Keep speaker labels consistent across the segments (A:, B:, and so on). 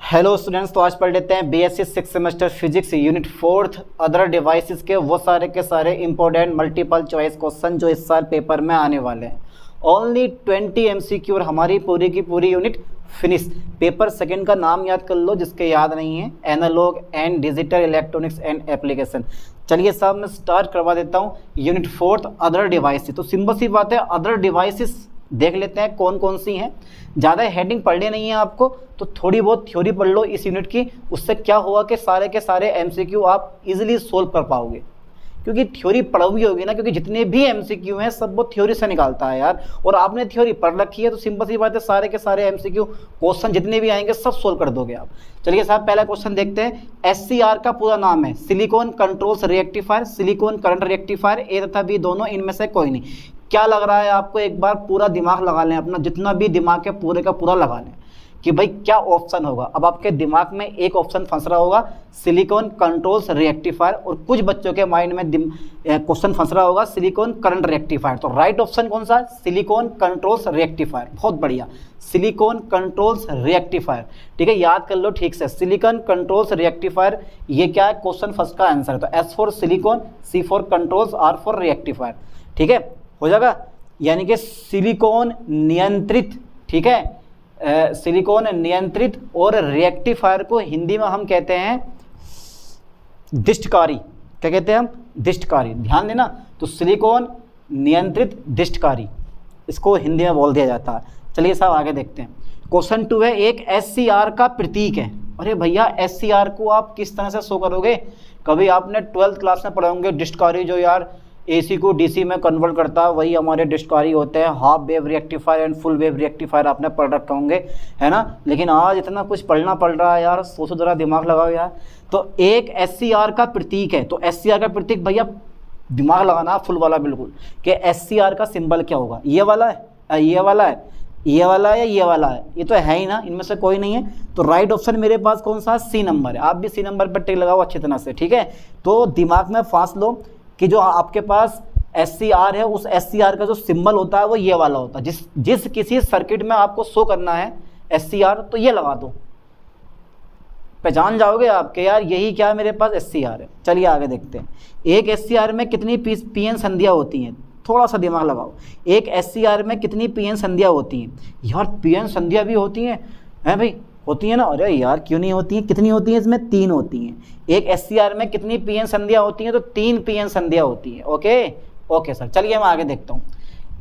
A: Hello students, तो आज पढ़ लेते हैं BSc 6 semester physics unit 4 other devices के वो सारे के सारे इंपॉर्टेंट मल्टीपल चॉइस क्वेश्चन जो इस साल पेपर में आने वाले हैं। ओनली 20 एमसीक्यू और हमारी पूरी की पूरी यूनिट फिनिश। पेपर सेकंड का नाम याद कर लो जिसके याद नहीं है, analogue and digital electronics and application. चलिए साहब मैं स्टार्ट करवा देता हूँ यूनिट 4 अदर डिवाइसेस। तो सिंपल सी बात है, अदर डिवाइसेस देख लेते हैं कौन कौन सी हैं। ज़्यादा हेडिंग पढ़नी नहीं है आपको, तो थोड़ी बहुत थ्योरी पढ़ लो इस यूनिट की। उससे क्या होगा कि सारे के सारे एमसीक्यू आप इजीली सोल्व कर पाओगे, क्योंकि थ्योरी पढ़ी होगी ना। क्योंकि जितने भी एमसीक्यू हैं सब वो थ्योरी से निकालता है यार, और आपने थ्योरी पढ़ रखी है तो सिंपल सी बात है सारे के सारे एमसीक्यू क्वेश्चन जितने भी आएंगे सब सोल्व कर दोगे आप। चलिए साहब पहला क्वेश्चन देखते हैं। एससीआर का पूरा नाम है सिलिकॉन कंट्रोल्स रिएक्टिफायर, सिलिकॉन करंट रिएक्टिफायर। ए तथा बी दोनों, इनमें से कोई नहीं। क्या लग रहा है आपको? एक बार पूरा दिमाग लगा लें, अपना जितना भी दिमाग है पूरे का पूरा लगा लें कि भाई क्या ऑप्शन होगा। अब आपके दिमाग में एक ऑप्शन फंस रहा होगा सिलिकॉन कंट्रोल्स रिएक्टिफायर, और कुछ बच्चों के माइंड में क्वेश्चन फंस रहा होगा सिलिकॉन करंट रिएक्टिफायर। तो राइट ऑप्शन कौन सा? Silicon controls rectifier. बहुत बढ़िया, सिलिकॉन कंट्रोल्स रिएक्टिफायर। ठीक है, याद कर लो ठीक से, सिलिकॉन कंट्रोल्स रिएक्टिफायर ये क्या है? क्वेश्चन फर्स्ट का आंसर है। तो S for silicon, C for controls, R for rectifier. ठीक है, हो जाएगा। यानी कि सिलिकॉन नियंत्रित, ठीक है, सिलिकॉन नियंत्रित और रिएक्टिफायर को हिंदी में हम कहते हैं दिष्टकारी। क्या कहते हैं हम? दिष्टकारी। ध्यान देना, तो सिलिकॉन नियंत्रित दिष्टकारी इसको हिंदी में बोल दिया जाता है। चलिए साहब आगे देखते हैं। क्वेश्चन 2 है, एक एससीआर का प्रतीक है। अरे भैया एससीआर को आप किस तरह से शो करोगे? कभी आपने 12th क्लास में पढ़े होंगे डिष्टकारी, जो यार एसी को डीसी में कन्वर्ट करता है, वही हमारे डिष्टकारी होते हैं। Half wave rectifier and full wave rectifier आपने पढ़ रखे होंगे, है ना। लेकिन आज इतना कुछ पढ़ना पड़ रहा है यार, सोचो जरा, दिमाग लगाओ यार। तो एक एससीआर का प्रतीक है, तो एससीआर का प्रतीक भैया दिमाग लगाना फुल वाला बिल्कुल, कि एससीआर का सिंबल क्या होगा? ये वाला है, ये वाला है, ये वाला है या ये वाला है? ये तो है ही ना, इनमें से कोई नहीं है। तो राइट ऑप्शन मेरे पास कौन सा? सी नंबर है। आप भी सी नंबर पर टिक लगाओ अच्छी तरह से, ठीक है। तो दिमाग में फांस लो कि जो आपके पास एससीआर है, उस एससीआर का जो सिंबल होता है वो ये वाला होता है। जिस किसी सर्किट में आपको शो करना है एससीआर, तो ये लगा दो, पहचान जाओगे आप कि यार यही क्या है, मेरे पास एससीआर है। चलिए आगे देखते हैं। एक एससीआर में कितनी पीएन संधियां होती हैं? थोड़ा सा दिमाग लगाओ। एक एससीआर में कितनी पीएन संधियां होती हैं? यार पीएन संधियां भी होती हैं, हैं भाई? होती है ना। अरे यार क्यों नहीं होती हैं? कितनी होती हैं इसमें? 3 होती हैं। एक एससीआर में कितनी पीएन संधियां होती हैं? तो 3 पीएन संधियां होती हैं। ओके सर, चलिए मैं आगे देखता हूँ।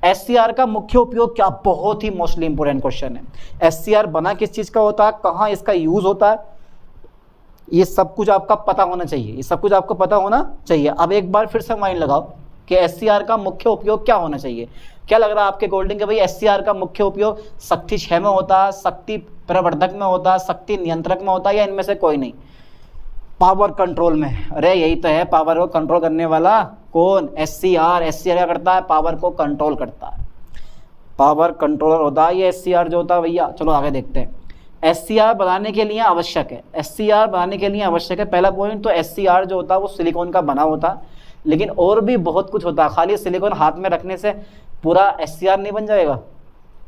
A: एससीआर का मुख्य उपयोग क्या? बहुत ही मोस्टली इंपोर्टेंट क्वेश्चन है। एससीआर बना किस चीज़ का होता है, कहाँ इसका यूज होता है, ये सब कुछ आपका पता होना चाहिए, ये सब कुछ आपको पता होना चाहिए। अब एक बार फिर से माइंड लगाओ कि एससीआर का मुख्य उपयोग क्या होना चाहिए। क्या लग रहा है आपके गोल्डन के भाई एससीआर का मुख्य उपयोग शक्ति क्षय में होता है, शक्ति प्रवर्धक में होता है, शक्ति नियंत्रक में होता है, या इनमें से कोई नहीं? पावर कंट्रोल में। अरे यही तो है, पावर को कंट्रोल करने वाला कौन? एससीआर। एससीआर क्या करता है? पावर को कंट्रोल करता है, पावर कंट्रोलर होता है ये एससीआर जो होता है भैया। चलो आगे देखते हैं। एससीआर बनाने के लिए आवश्यक है, एससीआर बनाने के लिए आवश्यक है। पहला पॉइंट तो एससीआर जो होता है वो सिलिकॉन का बना होता है, लेकिन और भी बहुत कुछ होता है। खाली सिलिकॉन हाथ में रखने से पूरा एससीआर नहीं बन जाएगा,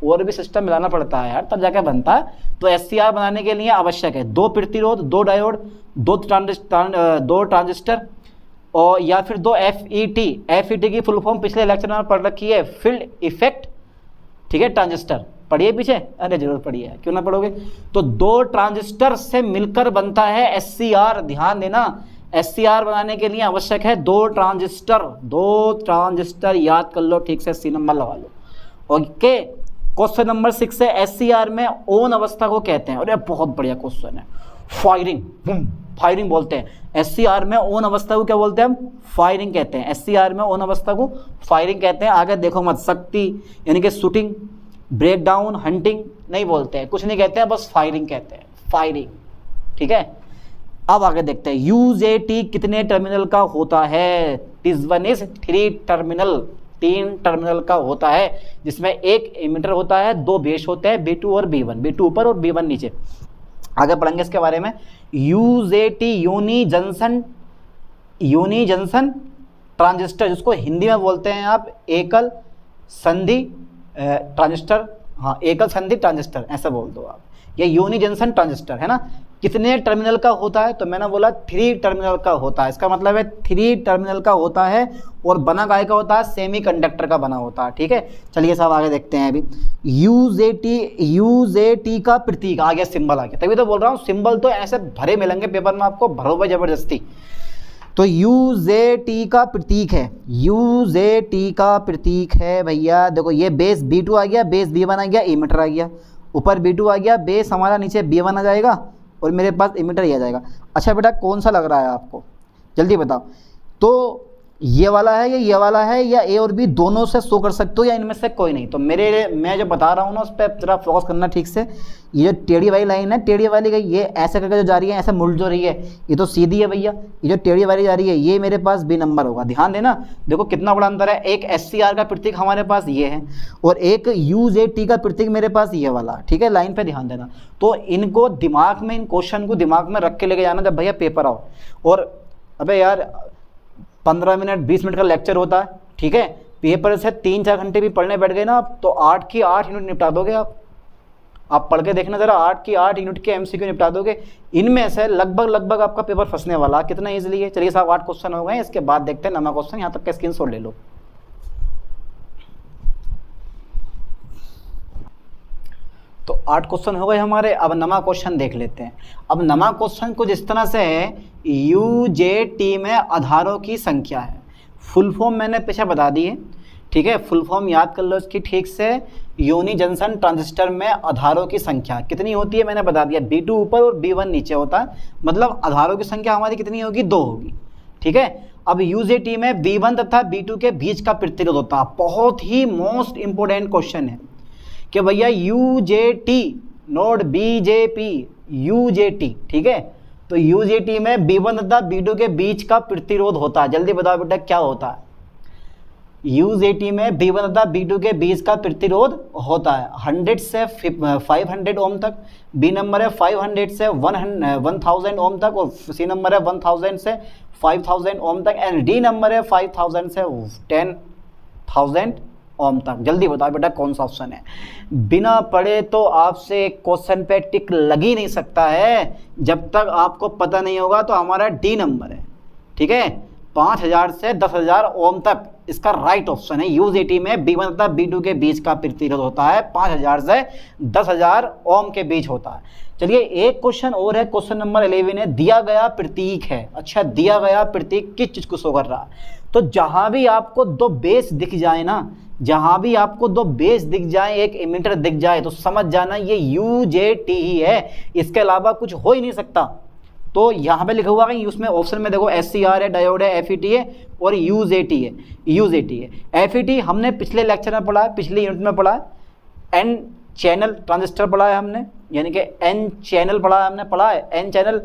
A: और भी सिस्टम मिलाना पड़ता है यार, तब जाके बनता है। तो एससीआर बनाने के लिए आवश्यक है 2 प्रतिरोध, 2 डायोड, 2 ट्रांजिस्टर, और या फिर 2 FET। FET की फुल फॉर्म पिछले लेक्चर में पढ़ रखी है, फील्ड इफेक्ट, ठीक है, ट्रांजिस्टर। पढ़िए पीछे? अरे जरूर पढ़िए, क्यों ना पढ़ोगे। तो 2 ट्रांजिस्टर से मिलकर बनता है एससीआर। ध्यान देना, एससीआर बनाने के लिए आवश्यक है 2 ट्रांजिस्टर। 2 ट्रांजिस्टर याद कर लो ठीक से, सी नंबर लगा लो। ओके, क्वेश्चन नंबर 6 है, एससीआर में ऑन अवस्था को कहते हैं। अरे बहुत बढ़िया क्वेश्चन है। फायरिंग, फायरिंग बोलते हैं। एससीआर में ऑन अवस्था को क्या बोलते हैं हम? फायरिंग कहते हैं। एससीआर में ऑन अवस्था को फायरिंग कहते हैं। आगे देखो मत, शक्ति यानी कि शूटिंग, ब्रेक डाउन, हंटिंग नहीं बोलते हैं, कुछ नहीं कहते हैं, बस फायरिंग कहते हैं, फायरिंग। ठीक है, अब आगे देखते हैं। यूजेटी कितने टर्मिनल का होता है? टिज़ 3 टर्मिनल, 3 टर्मिनल का होता है, जिसमें एक एमिटर होता है, 2 बेस होते हैं, B2 और B1, B2 ऊपर और B1 नीचे। आगे पढ़ेंगे इसके बारे में। यूजेटी यूनी जंक्शन ट्रांजिस्टर, जिसको हिंदी में बोलते हैं आप एकल संधि ट्रांजिस्टर। हाँ, एकल संधि ट्रांजिस्टर ऐसा बोल दो आप, या यूनी जंक्शन ट्रांजिस्टर, है ना। कितने टर्मिनल का होता है? तो मैंने बोला 3 टर्मिनल का होता है। इसका मतलब है 3 टर्मिनल का होता है और बना काय का होता है? सेमीकंडक्टर का बना होता है। ठीक है, चलिए साहब आगे देखते हैं। अभी यूजेटी का प्रतीक आ गया, सिंबल आ गया। तभी तो बोल रहा हूँ सिंबल तो ऐसे भरे मिलेंगे पेपर में, आपको भरो भाई जबरदस्ती। तो यूजेटी का प्रतीक है, यूजेटी का प्रतीक है भैया। देखो ये बेस B2 आ गया, बेस B1 आ गया, एमीटर आ गया। ऊपर B2 आ गया, बेस हमारा नीचे B1 आ जाएगा और मेरे पास एमीटर ही आ जाएगा। अच्छा बेटा कौन सा लग रहा है आपको, जल्दी बताओ। तो ये वाला है या ये वाला है, या ए और बी दोनों से शो कर सकते हो, या इनमें से कोई नहीं? तो मैं जो बता रहा हूँ ना उस पर जरा फोकस करना ठीक से। ये जो टेढ़ी वाली लाइन है, टेढ़ी वाली गई, ये ऐसे करके जो जा रही है, ऐसे मुड़ जो रही है, ये तो सीधी है भैया। ये जो टेढ़ी वाली जा रही है, ये मेरे पास बी नंबर होगा। ध्यान देना, देखो कितना बड़ा अंतर है। एक SCR का प्रतीक हमारे पास ये है और एक UJT का प्रतीक मेरे पास ये वाला। ठीक है, लाइन पे ध्यान देना। तो इनको दिमाग में, इन क्वेश्चन को दिमाग में रख के लेके जाना जब भैया पेपर आओ। और अबे यार 15 मिनट 20 मिनट का लेक्चर होता है, ठीक है, पेपर से 3-4 घंटे भी पढ़ने बैठ गए ना आप, तो 8 की 8 यूनिट निपटा दोगे आप पढ़ के देखना जरा, 8 की 8 यूनिट के MCQ निपटा दोगे। इनमें से लगभग आपका पेपर फंसने वाला। कितना ईजिली है। चलिए साहब 8 क्वेश्चन हो गए, इसके बाद देखते हैं 9वां क्वेश्चन। यहाँ तक का स्क्रीनशॉट ले लो। तो 8 क्वेश्चन हो गए हमारे। अब 9वां क्वेश्चन देख लेते हैं। अब 9वां क्वेश्चन कुछ इस तरह से है, UJT में आधारों की संख्या है। फुल फॉर्म मैंने पीछे बता दी है, ठीक है, फुल फॉर्म याद कर लो इसकी ठीक से। यूनी जंक्शन ट्रांजिस्टर में आधारों की संख्या कितनी होती है मैंने बता दिया। B2 ऊपर और B1 नीचे होता है, मतलब आधारों की संख्या हमारी कितनी होगी? 2 होगी। ठीक है, अब UJT में B1 तथा B2 के बीच का प्रतिरोध होता है। बहुत ही मोस्ट इंपोर्टेंट क्वेश्चन है कि भैया UJT नोट BJP, UJT, ठीक है। तो UJT में B1 तथा B2 के बीच का प्रतिरोध होता है। जल्दी बताओ बेटा क्या होता है? UJT में B1 तथा B2 के बीच का प्रतिरोध होता है 100 से 500 ओम तक। B नंबर है 500 से 1000 ओम तक, और C नंबर है 1000 से 5000 ओम तक, एंड D नंबर है 5000 से 10000 ओम तक। जल्दी बताओ बेटा कौन सा ऑप्शन है? बिना पढ़े तो आपसे क्वेश्चन पे टिक लग ही नहीं सकता है। जब तक आपको पता नहीं होगा तो हमारा D नंबर है, ठीक है, 5000 से 10000 ओम तक इसका राइट ऑप्शन है। UJT में B1 तथा B2 के बीच का प्रतिरोध होता है 5000 से 10000 ओम के बीच होता है। चलिए एक क्वेश्चन और है, क्वेश्चन नंबर 11 है। दिया गया प्रतीक है। अच्छा, दिया गया प्रतीक किस चीज को शो कर रहा है? तो जहां भी आपको 2 बेस दिख जाए ना, जहां भी आपको 2 बेस दिख जाए, एक एमीटर दिख जाए, तो समझ जाना ये UJT ही है, इसके अलावा कुछ हो ही नहीं सकता। तो यहाँ पे लिखा हुआ है, उसमें ऑप्शन में देखो SCR है, डायोड है, FET है और UJT है। UJT है। FET हमने पिछले लेक्चर में पढ़ा है, पिछले यूनिट में पढ़ा है। N चैनल ट्रांजिस्टर पढ़ा है हमने, यानी कि N चैनल पढ़ा है हमने, पढ़ा है N चैनल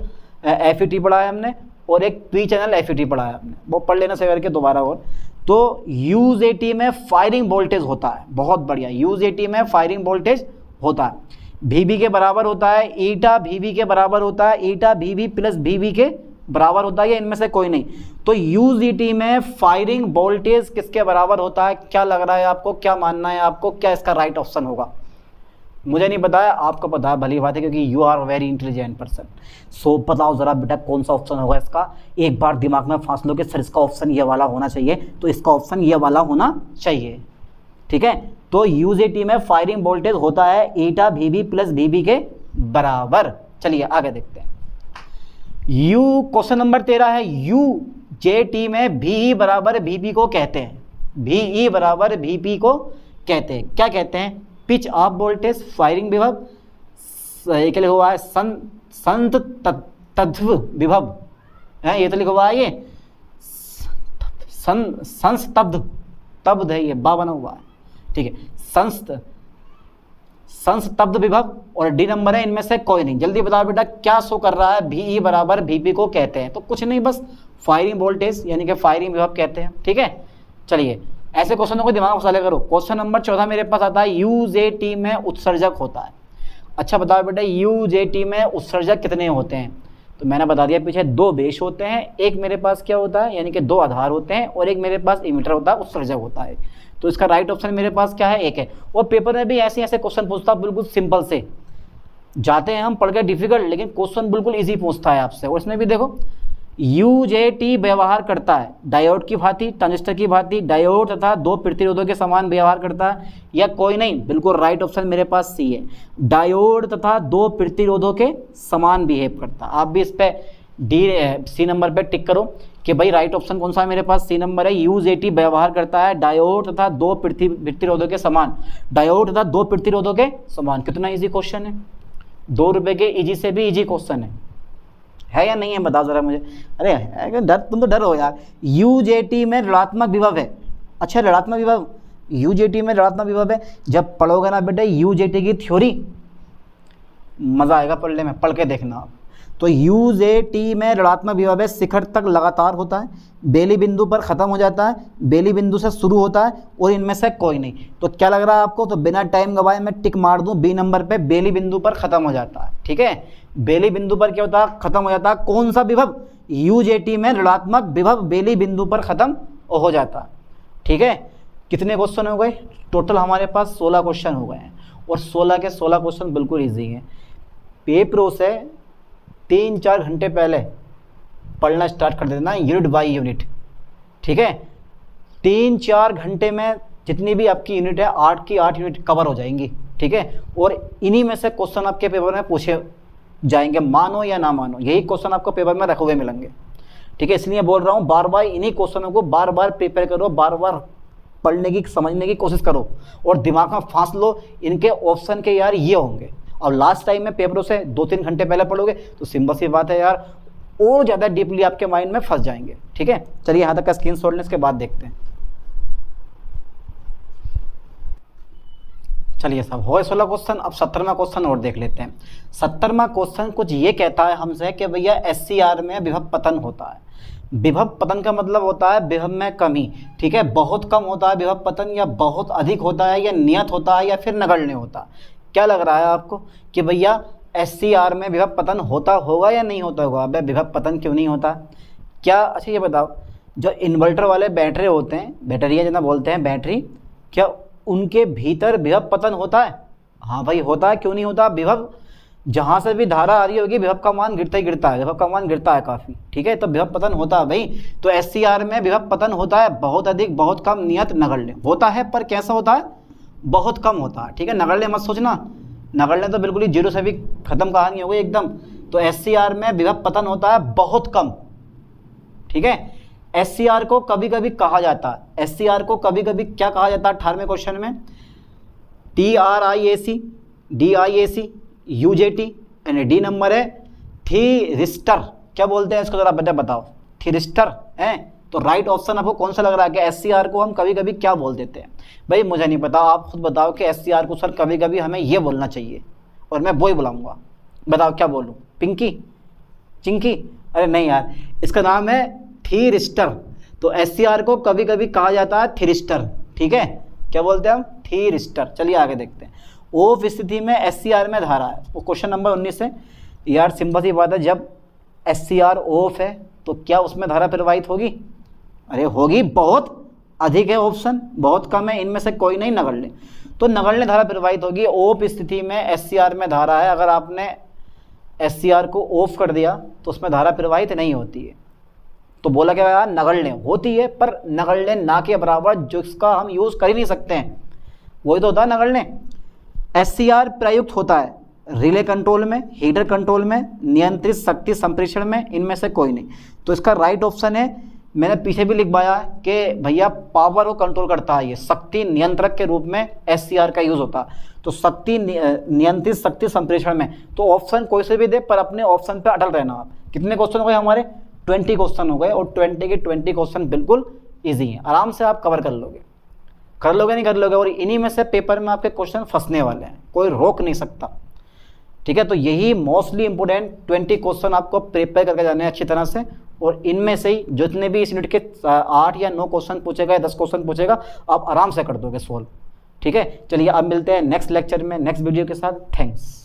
A: FET पढ़ा है हमने, और एक P चैनल FET पढ़ा है हमने। वो पढ़ लेना से करके दोबारा। और तो UJT में फायरिंग वोल्टेज होता है। बहुत बढ़िया, UJT में फायरिंग वोल्टेज होता है। VB के बराबर होता है, ईटा VB के बराबर होता है, ईटा VB प्लस VB के बराबर होता है, या इनमें से कोई नहीं। तो UJT में फायरिंग वोल्टेज किसके बराबर होता है? क्या लग रहा है आपको? क्या मानना है आपको? क्या इसका राइट ऑप्शन होगा? मुझे नहीं पता है, आपको पता है, भली बात है, क्योंकि you are very intelligent person. So बताओ जरा बेटा कौन सा ऑप्शन होगा इसका? एक बार दिमाग में फांस लो कि सर इसका ऑप्शन ये वाला होना चाहिए, तो इसका ऑप्शन ये वाला होना चाहिए, ठीक है। तो UJT में फायरिंग वोल्टेज होता है ईटा VB प्लस VB के बराबर। चलिए आगे देखते हैं। क्वेश्चन नंबर 13 है, UJT में VE बराबर VP को कहते हैं। VE बराबर VP को कहते हैं, क्या कहते हैं? पिच ऑफ वोल्टेज, फायरिंग विभव, एक लिखा हुआ है संत तत्व विभव है, ये तो लिखा हुआ है, ये संस्तब्ध तब्ध है, ये बा बना हुआ है, ठीक है। संस्तब्ध विभव और D नंबर है, इनमें से कोई नहीं। जल्दी बताओ बेटा क्या शो कर रहा है? VE बराबर VP को कहते हैं, तो कुछ नहीं, बस फायरिंग वोल्टेज यानी कि फायरिंग विभव कहते हैं, ठीक है। चलिए ऐसे क्वेश्चनों को दिमाग में मसाले करो। क्वेश्चन नंबर 14 मेरे पास आता है, UJT में उत्सर्जक होता है। अच्छा बताओ बेटा UJT में उत्सर्जक कितने होते हैं? तो मैंने बता दिया पीछे, 2 बेस होते हैं, एक मेरे पास क्या होता है, यानी कि 2 आधार होते हैं, और एक मेरे पास इमीटर होता है, उत्सर्जक होता है। तो इसका राइट ऑप्शन मेरे पास क्या है? 1 है। और पेपर में भी ऐसे क्वेश्चन पूछता बिल्कुल सिंपल से, जाते हैं हम पढ़ के डिफिकल्ट, लेकिन क्वेश्चन बिल्कुल इजी पूछता है आपसे। और इसमें भी देखो यूजेटी व्यवहार करता है डायोड की भांति, ट्रांजिस्टर की भांति, डायोड तथा दो प्रतिरोधों के समान व्यवहार करता है, या कोई नहीं, बिल्कुल राइट ऑप्शन मेरे पास सी है, डायोड तथा दो प्रतिरोधों के समान बिहेव करता है। आप भी इस पे सी नंबर पे टिक करो कि भाई राइट ऑप्शन कौन सा है, मेरे पास सी नंबर है, यूजेटी व्यवहार करता है डायोड तथा दो प्रतिरोधों के समान, डायोड तथा दो प्रतिरोधों के समान। कितना इजी क्वेश्चन है, 2 रुपए के इजी से भी इजी क्वेश्चन है या नहीं है, बताओ जरा मुझे। अरे डर, तुम तो डर हो यार। यूजेटी में ऋणात्मक विभव है। अच्छा, ऋणात्मक विभव, यूजेटी में ऋणात्मक विभव है। जब पढ़ोगे ना बेटे यूजेटी की थ्योरी, मजा आएगा पढ़ने में, पढ़ के देखना आप। तो यूजेटी में ऋणात्मक विभव है, शिखर तक लगातार होता है, बेली बिंदु पर खत्म हो जाता है, बेली बिंदु से शुरू होता है, और इनमें से कोई नहीं। तो क्या लग रहा है आपको, तो बिना टाइम गवाए मैं टिक मार दूं बी नंबर पे, बेली बिंदु पर खत्म हो जाता है। ठीक है, बेली बिंदु पर क्या होता है, खत्म हो जाता है। कौन सा विभव, यूजेटी में ऋणात्मक विभव बेली बिंदु पर खत्म हो जाता है। ठीक है, कितने क्वेश्चन हो गए टोटल, हमारे पास 16 क्वेश्चन हो गए हैं, और 16 के 16 क्वेश्चन बिल्कुल ईजी हैं। पेपरों से 3-4 घंटे पहले पढ़ना स्टार्ट कर देना यूनिट बाय यूनिट। ठीक है, 3-4 घंटे में जितनी भी आपकी यूनिट है 8 की 8 यूनिट कवर हो जाएंगी। ठीक है, और इन्हीं में से क्वेश्चन आपके पेपर में पूछे जाएंगे, मानो या ना मानो, यही क्वेश्चन आपको पेपर में रखे हुए मिलेंगे। ठीक है, इसलिए बोल रहा हूँ बार बार इन्हीं क्वेश्चनों को बार बार प्रिपेयर करो, बार बार पढ़ने की समझने की कोशिश करो, और दिमाग में फांस लो इनके ऑप्शन के यार ये होंगे। और लास्ट टाइम में पेपरों से 2-3 घंटे पहले पढ़ोगे तो सिंपल सी बात है यार, और ज़्यादा डीपली आपके माइंड में फंस जाएंगे। ठीक है, चलिए यहाँ तक का स्क्रीनशॉट लें, इसके बाद देखते हैं। चलिए साहब, हो 16 क्वेश्चन, अब 17वां क्वेश्चन और देख लेते हैं। 17वां क्वेश्चन कुछ ये कहता है हमसे कि भैया SCR में विभव पतन होता है। विभव पतन का मतलब होता है विभव में कमी। ठीक है, बहुत कम होता है विभव पतन, या बहुत अधिक होता है, या नियत होता है, या फिर नगण्य होता है। क्या लग रहा है आपको कि भैया SCR में विभव पतन होता होगा या नहीं होता होगा? अब विभव पतन क्यों नहीं होता क्या? अच्छा ये बताओ, जो इन्वर्टर वाले बैटरी होते हैं, बैटरियाँ जिन्हें बोलते हैं बैटरी, क्या उनके भीतर विभव पतन होता है? हाँ भाई होता है, क्यों नहीं होता? विभव जहाँ से भी धारा आ रही होगी विभव का मान गिरता ही गिरता है, विभव का मान गिरता है काफ़ी। ठीक है, तो विभव पतन होता है भाई। तो SCR में विभव पतन होता है, बहुत अधिक, बहुत कम, नियत, नगण्य होता है। पर कैसा होता है? बहुत कम होता है। ठीक है, नगण्य मत सोचना, नगण्य तो बिल्कुल ही जीरो से भी खत्म कहानी हो गई एकदम। तो SCR में विभव पतन होता है बहुत कम। ठीक है, SCR को कभी कभी कहा जाता है, SCR को कभी कभी क्या कहा जाता है 18वें क्वेश्चन में? TRIAC, DIAC, UJT, यानी डी नंबर है थीरिस्टर। क्या बोलते हैं इसको, जरा बताओ। थीरिस्टर है। तो राइट ऑप्शन आपको कौन सा लग रहा है कि SCR को हम कभी कभी क्या बोल देते हैं? भाई मुझे नहीं पता, आप खुद बताओ कि SCR को सर कभी कभी हमें ये बोलना चाहिए, और मैं वो ही बुलाऊंगा। बताओ क्या बोलूँ? पिंकी, चिंकी? अरे नहीं यार, इसका नाम है थीरिस्टर। तो SCR को कभी कभी कहा जाता है थीरिस्टर। ठीक है, क्या बोलते हैं हम? थीरिस्टर। चलिए आगे देखते हैं। ऑफ स्थिति में SCR में धारा है, वो क्वेश्चन नंबर 19 है। यार सिंपल सी बात है, जब SCR ऑफ है तो क्या उसमें धारा प्रवाहित होगी? अरे होगी, बहुत अधिक है ऑप्शन, बहुत कम है, इनमें से कोई नहीं, नगण्य। तो नगण्य धारा प्रवाहित होगी। ऑफ स्थिति में SCR में धारा है, अगर आपने SCR को ऑफ कर दिया तो उसमें धारा प्रवाहित नहीं होती है। तो बोला क्या यार? नगण्य होती है, पर नगण्य ना के बराबर, जिसका हम यूज़ कर ही नहीं सकते हैं, वही तो होता है नगण्य। SCR प्रयुक्त होता है रिले कंट्रोल में, हीटर कंट्रोल में, नियंत्रित शक्ति संप्रेषण में, इनमें से कोई नहीं। तो इसका राइट ऑप्शन है, मैंने पीछे भी लिखवाया कि भैया पावर को कंट्रोल करता है, ये शक्ति नियंत्रक के रूप में SCR का यूज़ होता है। तो शक्ति नियंत्रित शक्ति संप्रेषण में, तो ऑप्शन कोई से भी दे, पर अपने ऑप्शन पे अटल रहना आप। कितने क्वेश्चन हो गए हमारे? 20 क्वेश्चन हो गए, और 20 के 20 क्वेश्चन बिल्कुल ईजी हैं, आराम से आप कवर कर लोगे। नहीं कर लोगे, और इन्हीं में से पेपर में आपके क्वेश्चन फंसने वाले हैं, कोई रोक नहीं सकता। ठीक है, तो यही मोस्टली इंपोर्टेंट 20 क्वेश्चन आपको प्रिपेयर करके जाने हैं अच्छी तरह से, और इनमें से ही जितने भी इस यूनिट के 8 या 9 क्वेश्चन पूछेगा या 10 क्वेश्चन पूछेगा, आप आराम से कर दोगे सोल्व। ठीक है, चलिए अब मिलते हैं नेक्स्ट लेक्चर में नेक्स्ट वीडियो के साथ। थैंक्स।